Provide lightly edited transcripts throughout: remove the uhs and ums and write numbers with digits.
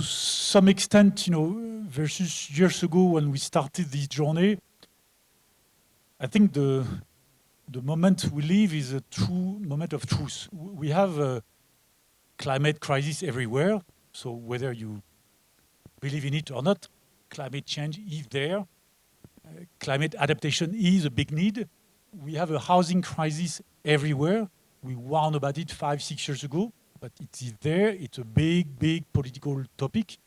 some extent, versus years ago when we started this journey, I think the moment we live is a true moment of truth. We have a climate crisis everywhere. So whether you believe in it or not, climate change is there. Climate adaptation is a big need. We have a housing crisis everywhere. We warned about it 5-6 years ago, but it is there. It's a big political topic.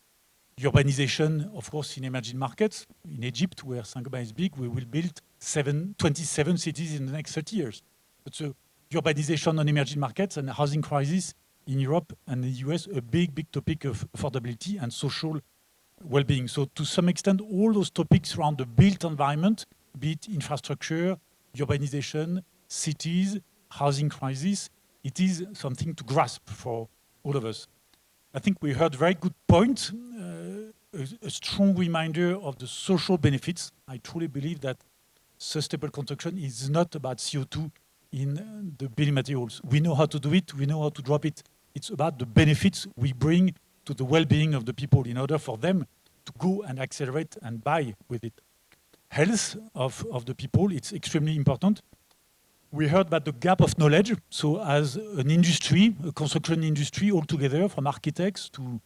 Urbanization, of course, in emerging markets. In Egypt, where Saint-Gobain is big, we will build 27 cities in the next 30 years. But so urbanization on emerging markets and the housing crisis in Europe and the US, a big topic of affordability and social well-being. So to some extent, all those topics around the built environment, be it infrastructure, urbanization, cities, housing crisis, it is something to grasp for all of us. I think we heard very good point, a strong reminder of the social benefits. I truly believe that sustainable construction is not about CO2 in the building materials. We know how to do it, we know how to drop it. It's about the benefits we bring to the well-being of the people in order for them to go and accelerate and buy with it. Health of the people, it's extremely important. We heard about the gap of knowledge. So as an industry, a construction industry altogether, from architects to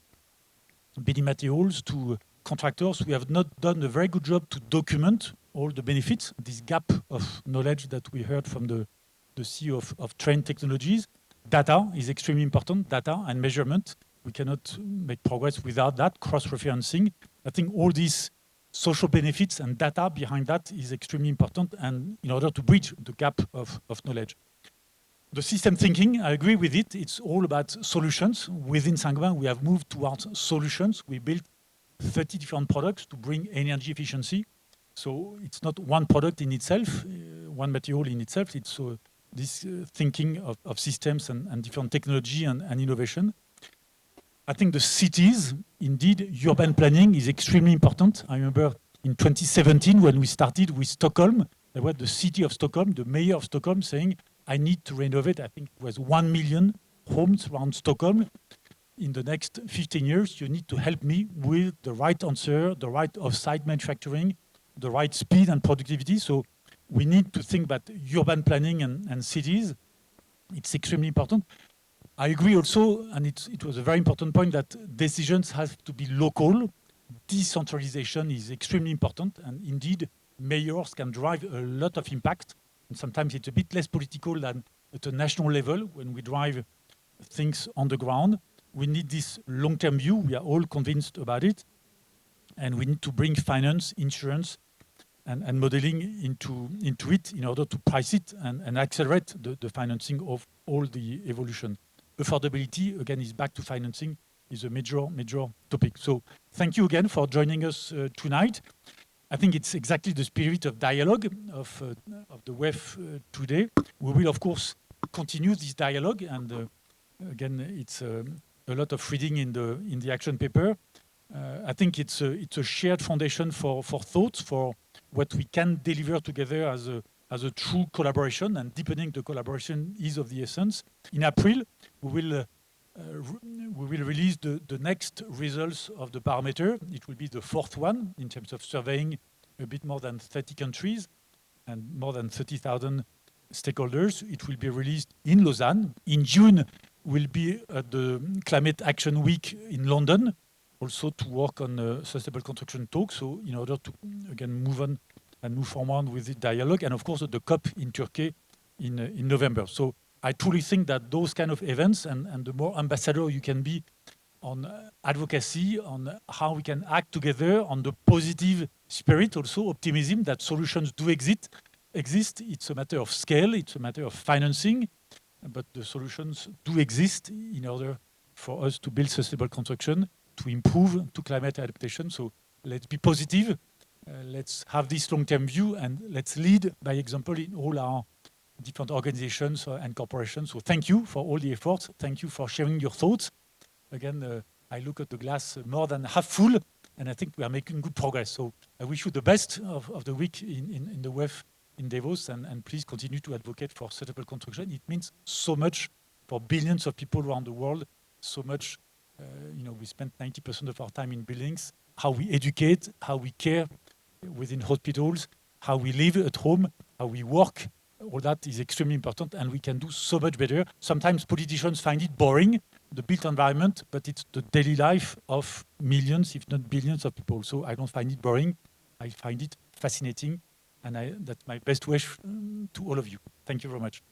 building materials to contractors, we have not done a very good job to document all the benefits, this gap of knowledge that we heard from the CEO of Trend Technologies. Data is extremely important, data and measurement. We cannot make progress without that, cross-referencing. I think all these social benefits and data behind that is extremely important, and in order to bridge the gap of knowledge. The system thinking, I agree with it. It's all about solutions. Within Saint-Gobain, we have moved towards solutions. We built 30 different products to bring energy efficiency. So it's not one product in itself, one material in itself. It's this thinking of systems and different technology and innovation. I think the cities, indeed, urban planning is extremely important. I remember in 2017 when we started with Stockholm, there was the city of Stockholm, the mayor of Stockholm saying, I need to renovate, I think it was 1 million homes around Stockholm. In the next 15 years, you need to help me with the right answer, the right off-site manufacturing, the right speed and productivity. So we need to think about urban planning and cities. It's extremely important. I agree also, and it was a very important point, that decisions have to be local. Decentralization is extremely important, and indeed, mayors can drive a lot of impact. And sometimes it's a bit less political than at a national level when we drive things on the ground. We need this long-term view. We are all convinced about it. And we need to bring finance, insurance, and modeling into it in order to price it and accelerate the financing of all the evolution. Affordability, again, is back to financing, is a major topic. So thank you again for joining us tonight. I think it's exactly the spirit of dialogue of the WEF today. We will, of course, continue this dialogue. And again, it's a lot of reading in the action paper. I think it's a shared foundation for thoughts, for what we can deliver together as a true collaboration, and deepening the collaboration is of the essence. In April, we will release the next results of the barometer. It will be the 4th one in terms of surveying a bit more than 30 countries and more than 30,000 stakeholders. It will be released in Lausanne. In June, we'll be at the Climate Action Week in London, also to work on sustainable construction talks. So in order to, again, move on and move forward with the dialogue, and of course at the COP in Turkey in November. So I truly think that those kind of events and the more ambassador you can be on advocacy, on how we can act together, on the positive spirit, also optimism that solutions do exist. It's a matter of scale, it's a matter of financing, but the solutions do exist in order for us to build sustainable construction, to improve to climate adaptation. So let's be positive. Let's have this long-term view, and let's lead by example in all our different organizations and corporations. So thank you for all the efforts. Thank you for sharing your thoughts. Again, I look at the glass more than half full, and I think we are making good progress. So I wish you the best of the week in the WEF in Davos, and please continue to advocate for sustainable construction. It means so much for billions of people around the world, so much We spend 90% of our time in buildings. How we educate, how we care within hospitals, how we live at home, how we work, all that is extremely important, and we can do so much better. Sometimes politicians find it boring, the built environment, but it's the daily life of millions, if not billions of people. So I don't find it boring. I find it fascinating, and that's my best wish to all of you. Thank you very much.